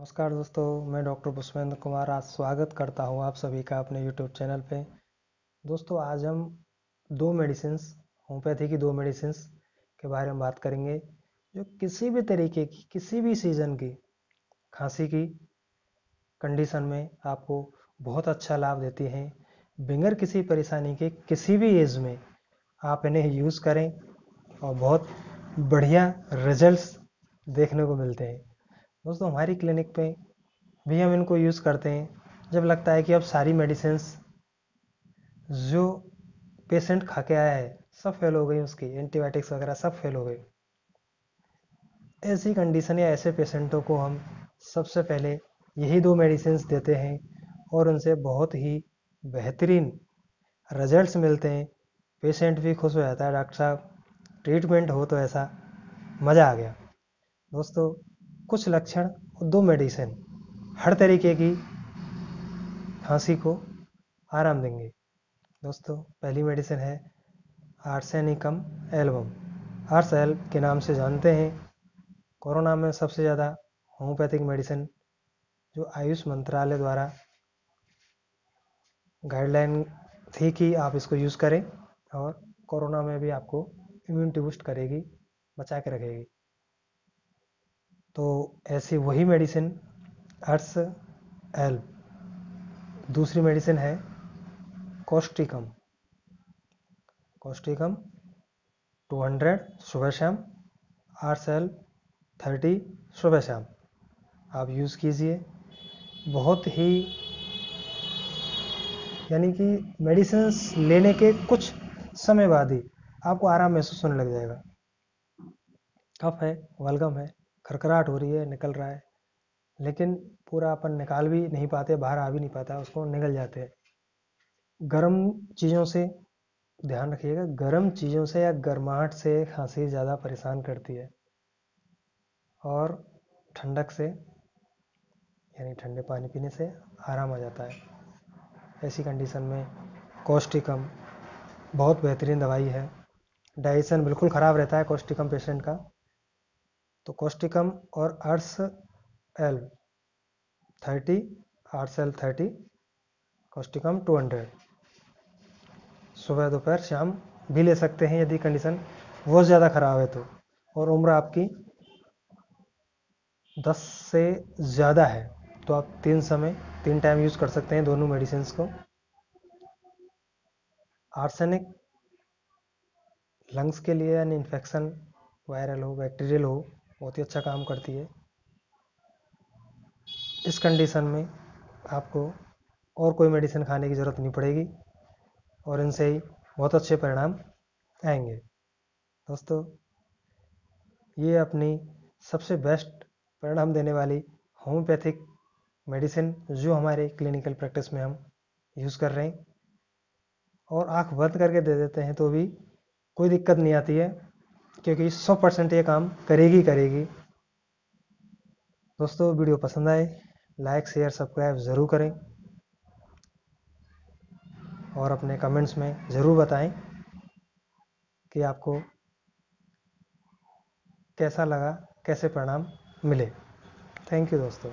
नमस्कार दोस्तों, मैं डॉक्टर पुष्पेंद्र कुमार आज स्वागत करता हूं आप सभी का अपने यूट्यूब चैनल पे। दोस्तों आज हम दो मेडिसिन्स होम्योपैथी की दो मेडिसिन्स के बारे में बात करेंगे जो किसी भी तरीके की किसी भी सीज़न की खांसी की कंडीशन में आपको बहुत अच्छा लाभ देती हैं। बिगर किसी परेशानी के किसी भी एज में आप इन्हें यूज़ करें और बहुत बढ़िया रिजल्ट्स देखने को मिलते हैं। दोस्तों हमारी क्लिनिक पे भी हम इनको यूज़ करते हैं जब लगता है कि अब सारी मेडिसिन्स जो पेशेंट खा के आया है सब फेल हो गई, उसकी एंटीबायोटिक्स वगैरह सब फेल हो गई। ऐसी कंडीशन या ऐसे पेशेंटों को हम सबसे पहले यही दो मेडिसिन्स देते हैं और उनसे बहुत ही बेहतरीन रिजल्ट्स मिलते हैं। पेशेंट भी खुश हो जाता है, डॉक्टर साहब ट्रीटमेंट हो तो ऐसा मज़ा आ गया। दोस्तों कुछ लक्षण और दो मेडिसिन हर तरीके की खांसी को आराम देंगे। दोस्तों पहली मेडिसिन है आर्सेनिकम एल्बम, आर्स एल्ब के नाम से जानते हैं। कोरोना में सबसे ज़्यादा होम्योपैथिक मेडिसिन जो आयुष मंत्रालय द्वारा गाइडलाइन थी कि आप इसको यूज़ करें और कोरोना में भी आपको इम्यूनिटी बूस्ट करेगी, बचा के रखेगी। तो ऐसी वही मेडिसिन आर्स एल्ब। दूसरी मेडिसिन है कोस्टिकम 200 सुबह शाम, आर्स एल्ब 30 सुबह शाम आप यूज़ कीजिए। बहुत ही यानी कि मेडिसिन्स लेने के कुछ समय बाद ही आपको आराम महसूस होने लग जाएगा। कफ है, बलगम है, खरखराहट हो रही है, निकल रहा है, लेकिन पूरा अपन निकाल भी नहीं पाते, बाहर आ भी नहीं पाता, उसको निकल जाते हैं। गर्म चीज़ों से ध्यान रखिएगा, गर्म चीज़ों से या गर्माहट से खांसी ज़्यादा परेशान करती है और ठंडक से यानी ठंडे पानी पीने से आराम आ जाता है। ऐसी कंडीशन में कोस्टिकम बहुत बेहतरीन दवाई है। डाइजेशन बिल्कुल ख़राब रहता है कोस्टिकम पेशेंट का, तो कोस्टिकम और आर्स एल्ब 30, आर्स एल्ब 30, कोस्टिकम 200 सुबह दोपहर शाम भी ले सकते हैं यदि कंडीशन बहुत ज़्यादा ख़राब है तो, और उम्र आपकी 10 से ज़्यादा है तो आप 3 टाइम यूज़ कर सकते हैं दोनों मेडिसिन्स को। आर्सेनिक लंग्स के लिए यानी इन्फेक्शन वायरल हो बैक्टीरियल हो बहुत ही अच्छा काम करती है। इस कंडीशन में आपको और कोई मेडिसिन खाने की ज़रूरत नहीं पड़ेगी और इनसे ही बहुत अच्छे परिणाम आएंगे। दोस्तों ये अपनी सबसे बेस्ट परिणाम देने वाली होम्योपैथिक मेडिसिन जो हमारे क्लिनिकल प्रैक्टिस में हम यूज़ कर रहे हैं और आँख बंद करके दे देते हैं तो भी कोई दिक्कत नहीं आती है, क्योंकि 100% ये काम करेगी। दोस्तों वीडियो पसंद आए लाइक शेयर सब्सक्राइब ज़रूर करें और अपने कमेंट्स में ज़रूर बताएं कि आपको कैसा लगा, कैसे परिणाम मिले। थैंक यू दोस्तों।